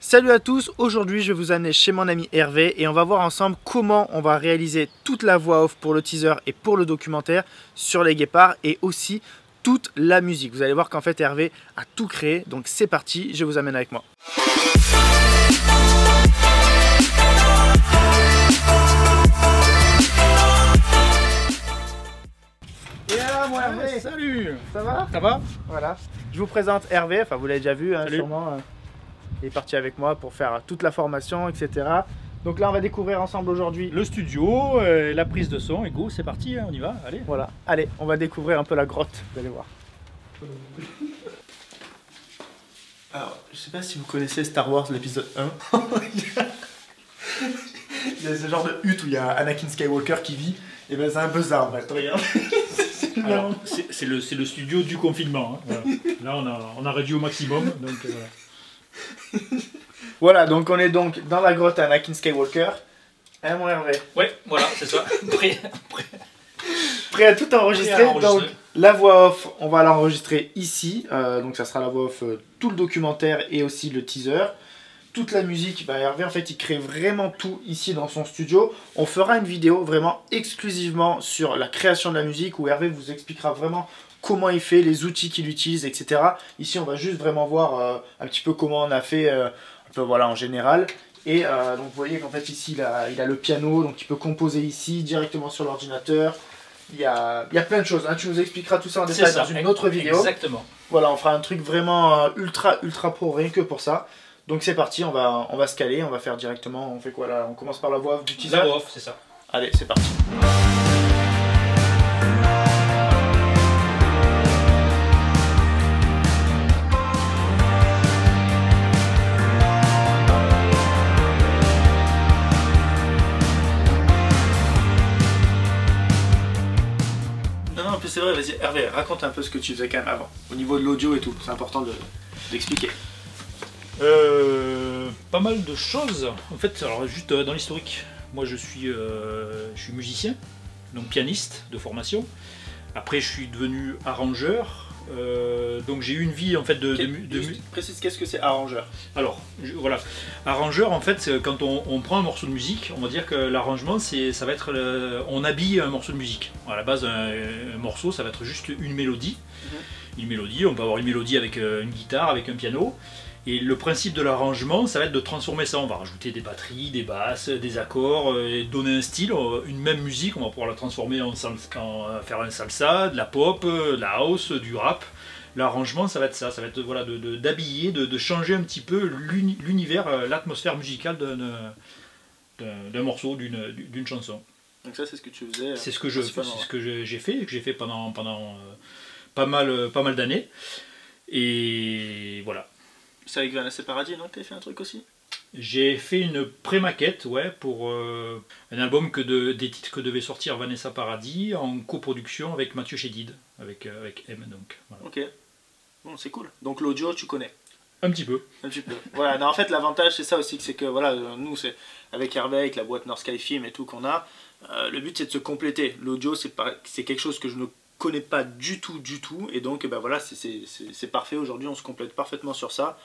Salut à tous, aujourd'hui je vais vous amener chez mon ami Hervé et on va voir ensemble comment on va réaliser toute la voix off pour le teaser et pour le documentaire sur les guépards et aussi toute la musique. Vous allez voir qu'en fait Hervé a tout créé, donc c'est parti, je vous amène avec moi. Et là moi Hervé, salut. Ça va? Ça va? Voilà, je vous présente Hervé, enfin vous l'avez déjà vu hein, sûrement. Il est parti avec moi pour faire toute la formation, etc. Donc là, on va découvrir ensemble aujourd'hui le studio, la prise de son, et go, c'est parti, hein, on y va, allez. Voilà, allez, on va découvrir un peu la grotte, vous allez voir. Alors, je sais pas si vous connaissez Star Wars, l'épisode 1. Il y a ce genre de hutte où il y a Anakin Skywalker qui vit, et ben c'est un peu ça en fait, regarde. C'est le studio du confinement, hein, voilà. Là, on a réduit au maximum, donc voilà. Voilà, donc on est donc dans la grotte à Anakin Skywalker. Hein mon Hervé? Ouais, voilà, c'est ça. Prêt à tout enregistrer. Donc la voix off, on va l'enregistrer ici. Donc ça sera la voix off, tout le documentaire et aussi le teaser. Toute la musique, bah, Hervé en fait il crée vraiment tout ici dans son studio. On fera une vidéo vraiment exclusivement sur la création de la musique où Hervé vous expliquera vraiment comment il fait, les outils qu'il utilise, etc. Ici, on va juste vraiment voir un petit peu comment on a fait, un peu voilà en général. Et donc vous voyez qu'en fait ici, il a le piano, donc il peut composer ici directement sur l'ordinateur. Il y a plein de choses. Hein. Tu nous expliqueras tout ça en détail dans une autre vidéo. Exactement. Voilà, on fera un truc vraiment ultra pro, rien que pour ça. Donc c'est parti, on va se caler, on va faire directement. On fait quoi là? On commence par la voix off du teaser. La voix off, c'est ça. Allez, c'est parti. C'est vrai, vas-y Hervé, raconte un peu ce que tu faisais quand même avant, au niveau de l'audio et tout, c'est important d'expliquer. Pas mal de choses, en fait, alors juste dans l'historique, moi je suis musicien, donc pianiste de formation, après je suis devenu arrangeur, donc j'ai eu une vie en fait Précise, qu'est-ce que c'est arrangeur? Alors, voilà, arrangeur en fait, quand on prend un morceau de musique, on va dire que l'arrangement ça va être, on habille un morceau de musique. À la base, un morceau, ça va être juste une mélodie. Une mélodie, on peut avoir une mélodie avec une guitare, avec un piano. Et le principe de l'arrangement, ça va être de transformer ça. On va rajouter des batteries, des basses, des accords, et donner un style. Une même musique, on va pouvoir la transformer en faire un salsa, de la pop, de la house, du rap. L'arrangement, ça va être ça. Ça va être voilà, d'habiller, de changer un petit peu l'univers, l'atmosphère musicale d'un morceau, d'une chanson. Donc ça, c'est ce que tu faisais. C'est ce que j'ai fait pendant pas mal d'années. Et voilà. C'est avec Vanessa Paradis, non, que tu as fait un truc aussi? J'ai fait une pré-maquette, ouais, pour un album des titres que devait sortir Vanessa Paradis en coproduction avec Mathieu Chédid, avec M. Donc, voilà. Ok, bon, c'est cool. Donc l'audio, tu connais? Un petit peu. Un petit peu. Voilà, non, en fait, l'avantage, c'est ça aussi, c'est que voilà, nous, c'est avec Hervé, avec la boîte North Sky Film et tout qu'on a, le but, c'est de se compléter. L'audio, c'est quelque chose que je ne connais pas du tout, et donc, ben voilà, c'est parfait. Aujourd'hui, on se complète parfaitement sur ça.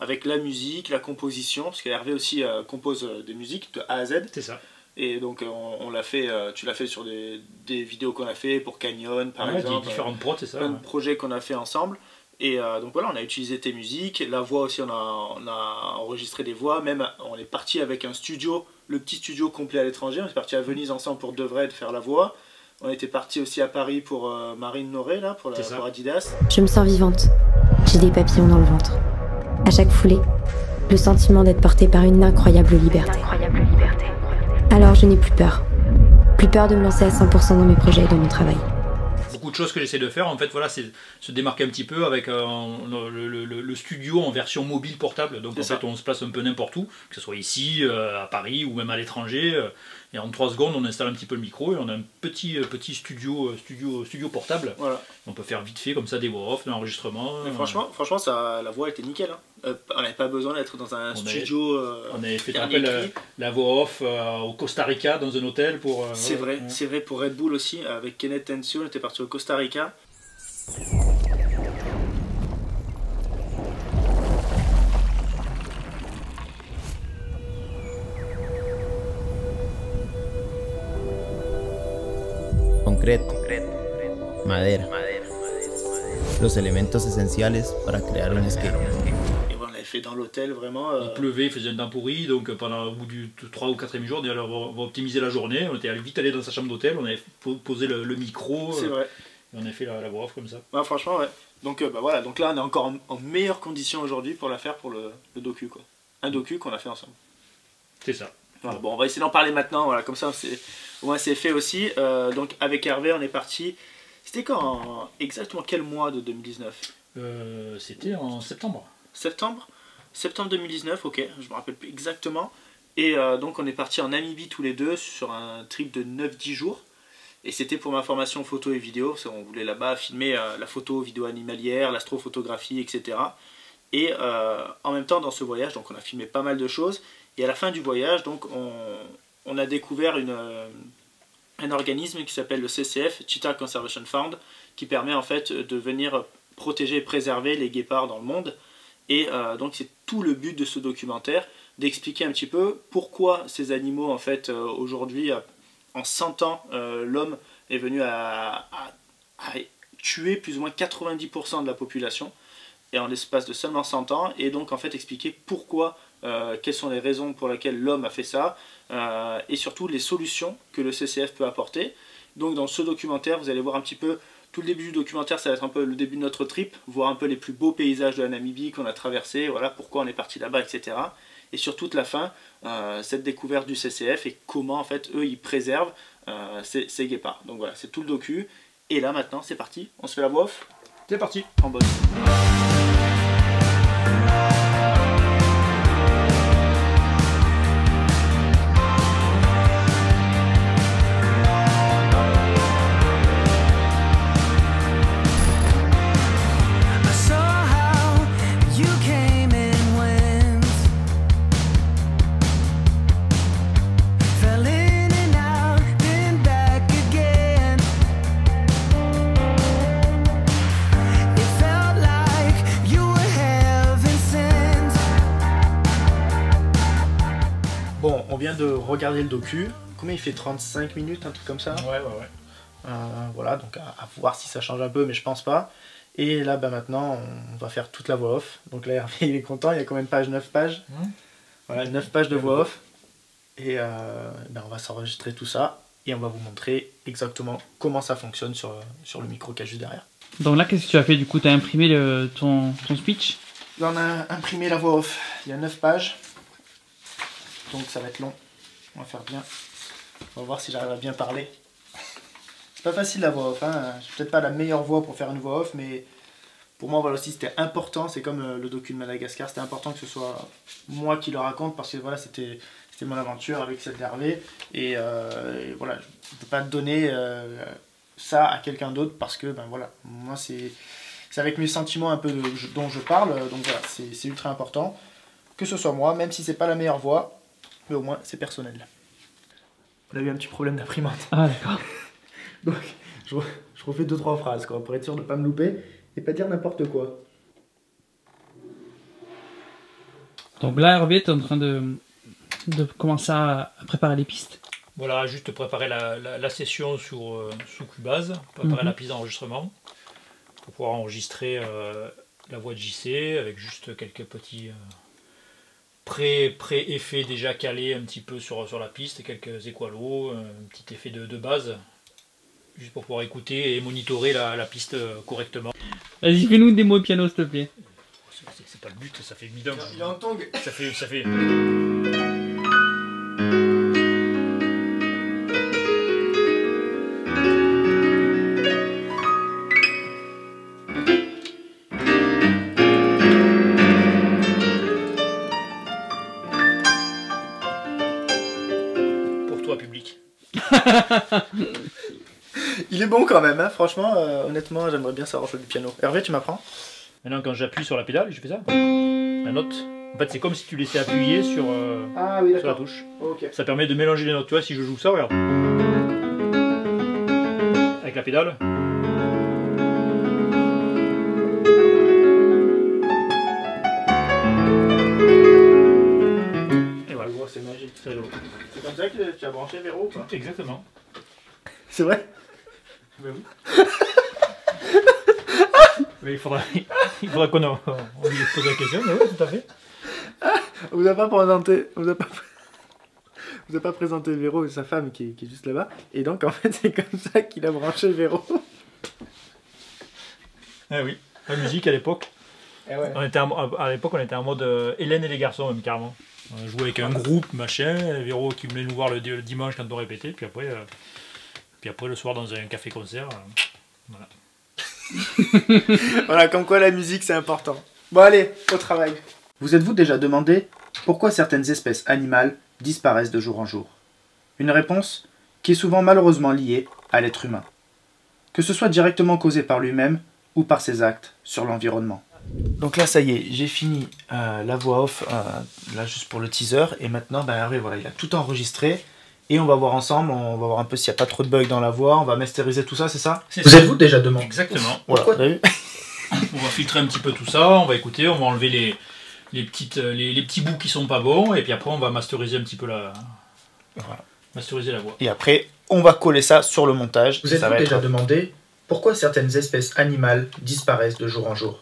Avec la musique, la composition, parce qu'Hervé aussi compose des musiques de A à Z. C'est ça. Et donc on l'a fait, tu l'as fait sur des vidéos qu'on a fait pour Canyon par exemple. Différentes prods, c'est ça. Plein de projets qu'on a fait ensemble. Et donc voilà, on a utilisé tes musiques. La voix aussi, on a enregistré des voix. Même on est parti avec un studio, le petit studio complet à l'étranger. On est parti à Venise ensemble pour de vrai de faire la voix. On était parti aussi à Paris pour Marine Noré, là, pour Adidas. Je me sens vivante. J'ai des papillons dans le ventre. À chaque foulée, le sentiment d'être portée par une incroyable liberté. Alors je n'ai plus peur. Plus peur de me lancer à 100% dans mes projets et dans mon travail. Beaucoup de choses que j'essaie de faire, en fait, voilà, c'est se démarquer un petit peu avec le studio en version mobile portable. Donc en fait, on se place un peu n'importe où, que ce soit ici, à Paris ou même à l'étranger. Et en 3 secondes, on installe un petit peu le micro et on a un petit studio portable. Voilà. On peut faire vite fait comme ça des voix off, de l'enregistrement. Franchement ça, la voix était nickel. Hein. On n'avait pas besoin d'être dans un studio. On avait fait la voix off au Costa Rica dans un hôtel pour. C'est vrai, c'est vrai pour Red Bull aussi. Avec Kenneth Tencio, on était parti au Costa Rica. concreto, madera, los elementos esenciales para crear un skate. Et voilà, on l'avait fait dans l'hôtel vraiment. Il pleuvait, il faisait un temps pourri, donc pendant au bout du 3 ou 4e jour, on va optimiser la journée. On était vite allé dans sa chambre d'hôtel, on avait posé le micro. C'est vrai. Et on a fait la voix off comme ça. Ouais, franchement, ouais. Donc bah, voilà, donc là on est encore en meilleure condition aujourd'hui pour la faire pour le docu, quoi. Un docu qu'on a fait ensemble. C'est ça. Voilà, bon, on va essayer d'en parler maintenant, voilà, comme ça au moins c'est fait aussi. Donc avec Hervé, on est parti. C'était quand exactement quel mois de 2019? C'était en septembre. Septembre 2019, ok, je me rappelle plus exactement. Et donc on est parti en Namibie tous les deux sur un trip de 9-10 jours. Et c'était pour ma formation photo et vidéo, parce qu'on voulait là-bas filmer la photo, vidéo animalière, l'astrophotographie, etc. Et en même temps dans ce voyage, donc on a filmé pas mal de choses. Et à la fin du voyage, donc on a découvert un organisme qui s'appelle le CCF, Cheetah Conservation Fund, qui permet en fait de venir protéger et préserver les guépards dans le monde. Et donc c'est tout le but de ce documentaire, d'expliquer un petit peu pourquoi ces animaux en fait aujourd'hui, en 100 ans, l'homme est venu à tuer plus ou moins 90% de la population, et en l'espace de seulement 100 ans, et donc en fait expliquer pourquoi, quelles sont les raisons pour lesquelles l'homme a fait ça, et surtout les solutions que le CCF peut apporter. Donc dans ce documentaire, vous allez voir un petit peu, tout le début du documentaire, ça va être un peu le début de notre trip, voir un peu les plus beaux paysages de la Namibie qu'on a traversés, voilà pourquoi on est parti là-bas, etc. Et sur toute la fin, cette découverte du CCF et comment en fait eux ils préservent ces guépards. Donc voilà, c'est tout le docu. Et là maintenant, c'est parti, on se fait la voix off. C'est parti. En bonne. Bon, on vient de regarder le docu. Combien il fait? 35 minutes, un truc comme ça? Ouais. Voilà, donc à voir si ça change un peu, mais je pense pas. Et là, bah, maintenant, on va faire toute la voix off. Donc là, Hervé, il est content, il y a combien de pages? 9 pages. Voilà, 9 pages de voix off. Et ben, on va s'enregistrer tout ça. Et on va vous montrer exactement comment ça fonctionne sur le micro qu'il y a juste derrière. Donc là, qu'est-ce que tu as fait du coup? Tu as imprimé ton speech? Là, on a imprimé la voix off. Il y a 9 pages. Donc ça va être long. On va faire bien. On va voir si j'arrive à bien parler. C'est pas facile la voix off, hein. Je suis peut-être pas la meilleure voix pour faire une voix off, mais pour moi voilà aussi c'était important. C'est comme le docu de Madagascar, c'était important que ce soit moi qui le raconte parce que voilà c'était mon aventure avec celle d'Hervé. Et voilà, je peux pas donner ça à quelqu'un d'autre parce que ben voilà, moi c'est avec mes sentiments un peu dont je parle. Donc voilà, c'est ultra important que ce soit moi, même si c'est pas la meilleure voix. Mais au moins c'est personnel. On a eu un petit problème d'imprimante. Ah d'accord. Donc je refais 2-3 phrases quoi, pour être sûr de ne pas me louper et pas dire n'importe quoi. Donc là Hervé, tu es en train de commencer à préparer les pistes. Voilà, juste préparer la session sous Cubase, préparer la piste d'enregistrement pour pouvoir enregistrer la voix de JC avec juste quelques petits pré-effets déjà calés un petit peu sur la piste, quelques équalos, un petit effet de base, juste pour pouvoir écouter et monitorer la piste correctement. Vas-y, fais-nous une démo piano s'il te plaît. C'est pas le but, ça fait évident. Il est en tongue. Ça fait... Public. Il est bon quand même, hein. Franchement, honnêtement, j'aimerais bien savoir jouer du piano. Hervé, tu m'apprends? Maintenant, quand j'appuie sur la pédale, je fais ça. La note. En fait, c'est comme si tu laissais appuyer sur la touche. Okay. Ça permet de mélanger les notes. Tu vois, si je joue ça, regarde. Avec la pédale. Et voilà. C'est magique. C'est rigolo. C'est comme ça que tu as branché Véro ou pas? Exactement. C'est vrai? Ben oui. Mais il faudra qu'on lui pose la question, mais oui, tout à fait. On vous a pas présenté, vous a pas présenté Véro et sa femme qui est juste là-bas. Et donc en fait c'est comme ça qu'il a branché Véro. Ah oui, la musique à l'époque. Eh ouais. À l'époque on était en mode Hélène et les garçons même carrément. On jouait avec un groupe, machin, Véro qui venait nous voir le dimanche quand on répétait, puis après le soir dans un café-concert. Voilà. Voilà, comme quoi la musique c'est important. Bon allez, au travail. Vous êtes-vous déjà demandé pourquoi certaines espèces animales disparaissent de jour en jour? Une réponse qui est souvent malheureusement liée à l'être humain. Que ce soit directement causé par lui-même ou par ses actes sur l'environnement. Donc là ça y est, j'ai fini la voix off, là juste pour le teaser, et maintenant Hervé voilà, il a tout enregistré. Et on va voir ensemble, on va voir un peu s'il n'y a pas trop de bugs dans la voix, on va masteriser tout ça, c'est ça? Vous êtes-vous déjà demandé? Exactement. Voilà, on va filtrer un petit peu tout ça, on va écouter, on va enlever les petits bouts qui sont pas bons, et puis après on va masteriser un petit peu masteriser la voix. Et après, on va coller ça sur le montage. Vous êtes-vous déjà demandé pourquoi certaines espèces animales disparaissent de jour en jour?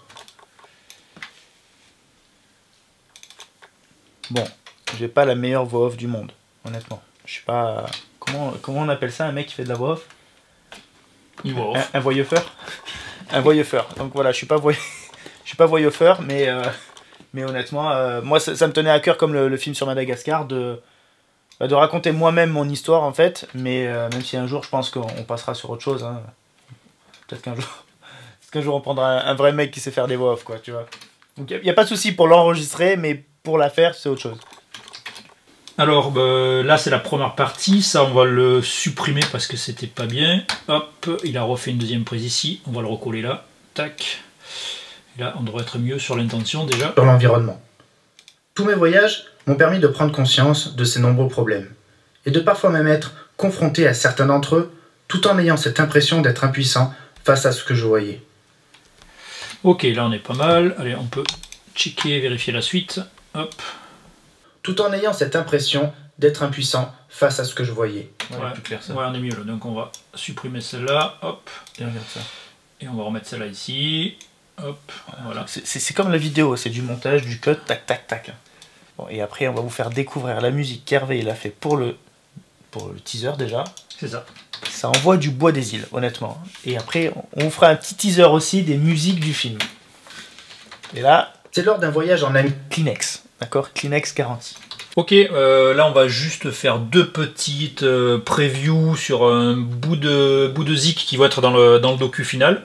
Bon, j'ai pas la meilleure voix off du monde, honnêtement. Je sais pas... Comment on appelle ça, un mec qui fait de la voix off? Un voyeufeur. Un voyeufeur. Donc voilà, je suis pas voyeufeur, mais honnêtement, moi ça me tenait à cœur, comme le film sur Madagascar, de raconter moi-même mon histoire en fait, mais même si un jour je pense qu'on passera sur autre chose, hein. Peut-être qu'un jour on prendra un vrai mec qui sait faire des voix off, quoi, tu vois. Donc il n'y a pas de souci pour l'enregistrer, mais pour la faire, c'est autre chose. Alors là c'est la première partie, ça on va le supprimer parce que c'était pas bien. Hop, il a refait une deuxième prise ici, on va le recoller là. Tac. Et là on devrait être mieux sur l'intention déjà. Sur l'environnement. Tous mes voyages m'ont permis de prendre conscience de ces nombreux problèmes. Et de parfois même être confronté à certains d'entre eux, tout en ayant cette impression d'être impuissant face à ce que je voyais. Ok, là on est pas mal. Allez, on peut checker, vérifier la suite. Hop. Tout en ayant cette impression d'être impuissant face à ce que je voyais. Ouais, plus clair, ça. Ouais, on est mieux là. Donc on va supprimer celle-là, hop. Et regarde ça. Et on va remettre celle-là ici. Hop, voilà. C'est comme la vidéo, c'est du montage, du cut, tac, tac, tac. Bon, et après, on va vous faire découvrir la musique qu'Hervé il a fait pour le teaser déjà. C'est ça. Ça envoie du bois des îles, honnêtement. Et après, on vous fera un petit teaser aussi des musiques du film. Et là, c'est lors d'un voyage en ami Kleenex. D'accord, Kleenex garantie. Ok, là on va juste faire deux petites previews sur un bout de zik qui va être dans le docu final.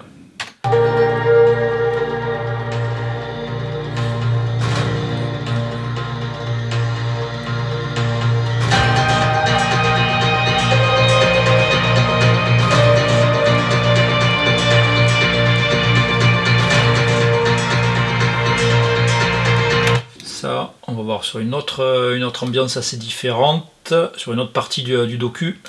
On va voir sur une autre ambiance assez différente, sur une autre partie du docu.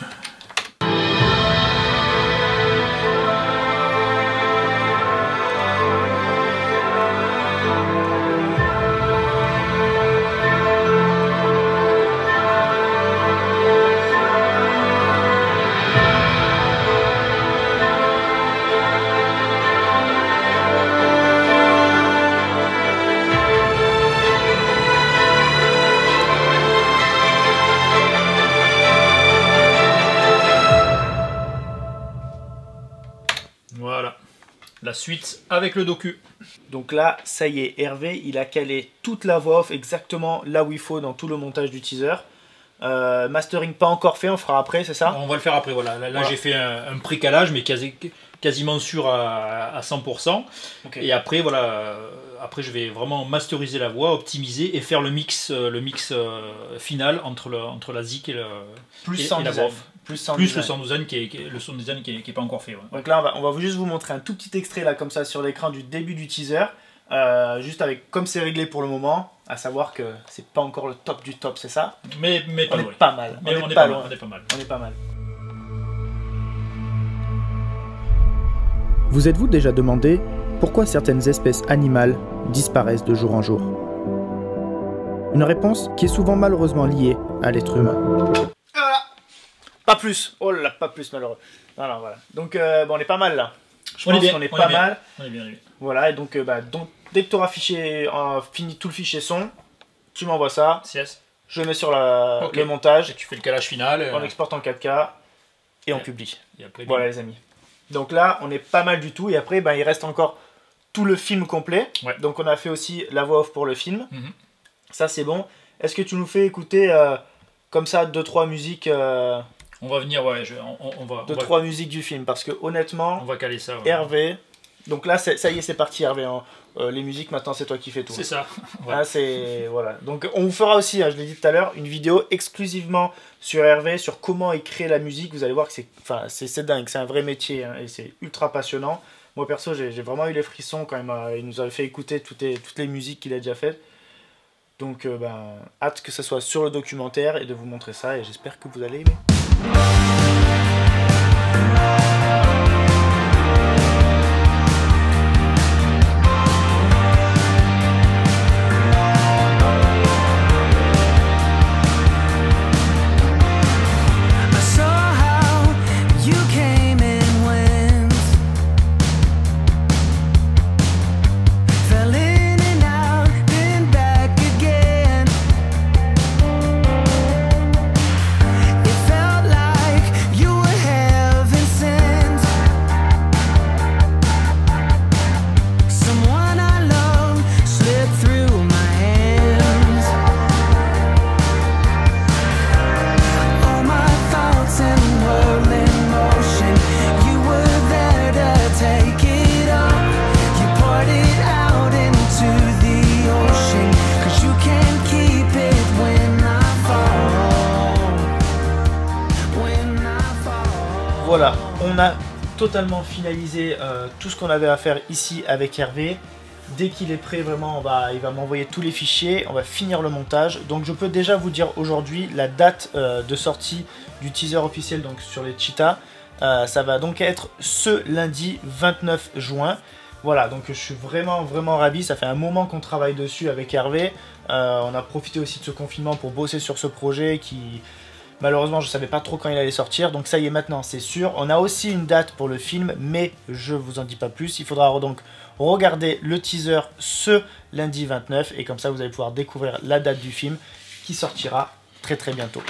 Voilà, la suite avec le docu. Donc là, ça y est, Hervé, il a calé toute la voix off exactement là où il faut dans tout le montage du teaser. Mastering pas encore fait, on fera après, c'est ça? On va le faire après, voilà. Là voilà. J'ai fait un pré-calage, mais quasiment sûr à 100%. Okay. Et après, voilà, après je vais vraiment masteriser la voix, optimiser et faire le mix final entre la zik et la voix off. Plus le sound design qui est pas encore fait. Ouais. Donc là, on va juste vous montrer un tout petit extrait là, comme ça, sur l'écran du début du teaser. Juste avec, comme c'est réglé pour le moment, à savoir que c'est pas encore le top du top, c'est ça? Mais on est pas mal. On est pas mal. Vous êtes-vous déjà demandé pourquoi certaines espèces animales disparaissent de jour en jour? Une réponse qui est souvent malheureusement liée à l'être humain. Pas plus. Oh là, pas plus malheureux. Voilà, voilà. Donc bon, on est pas mal là. Je pense qu'on est pas mal. On est bien. Voilà, et donc, dès que tu auras fini tout le fichier son, tu m'envoies ça. Yes. Je mets sur le montage. Et tu fais le calage final. On exporte en 4K et on publie. Et après, voilà les amis. Donc là, on est pas mal du tout. Et après, il reste encore tout le film complet. Ouais. Donc on a fait aussi la voix off pour le film. Mhm. Ça, c'est bon. Est-ce que tu nous fais écouter comme ça 2-3 musiques on va venir, ouais, on va... 2-3 musiques du film. Parce que honnêtement, on va caler ça. Ouais. Hervé... Donc là, ça y est, c'est parti Hervé. Hein. Les musiques, maintenant, c'est toi qui fais tout. C'est ça. Ouais. Ah, voilà. Donc on vous fera aussi, je l'ai dit tout à l'heure, une vidéo exclusivement sur Hervé, sur comment il crée la musique. Vous allez voir que c'est dingue, c'est un vrai métier hein, et c'est ultra passionnant. Moi perso, j'ai vraiment eu les frissons quand il nous avait fait écouter toutes les musiques qu'il a déjà faites. Donc hâte que ça soit sur le documentaire et de vous montrer ça et j'espère que vous allez aimer. Voilà, on a totalement finalisé tout ce qu'on avait à faire ici avec Hervé. Dès qu'il est prêt, vraiment, il va m'envoyer tous les fichiers, on va finir le montage. Donc je peux déjà vous dire aujourd'hui la date de sortie du teaser officiel donc, sur les cheetahs. Ça va donc être ce lundi 29 juin. Voilà, donc je suis vraiment ravi. Ça fait un moment qu'on travaille dessus avec Hervé. On a profité aussi de ce confinement pour bosser sur ce projet qui... Malheureusement, je ne savais pas trop quand il allait sortir, donc ça y est maintenant, c'est sûr. On a aussi une date pour le film, mais je vous en dis pas plus. Il faudra donc regarder le teaser ce lundi 29, et comme ça, vous allez pouvoir découvrir la date du film qui sortira très bientôt.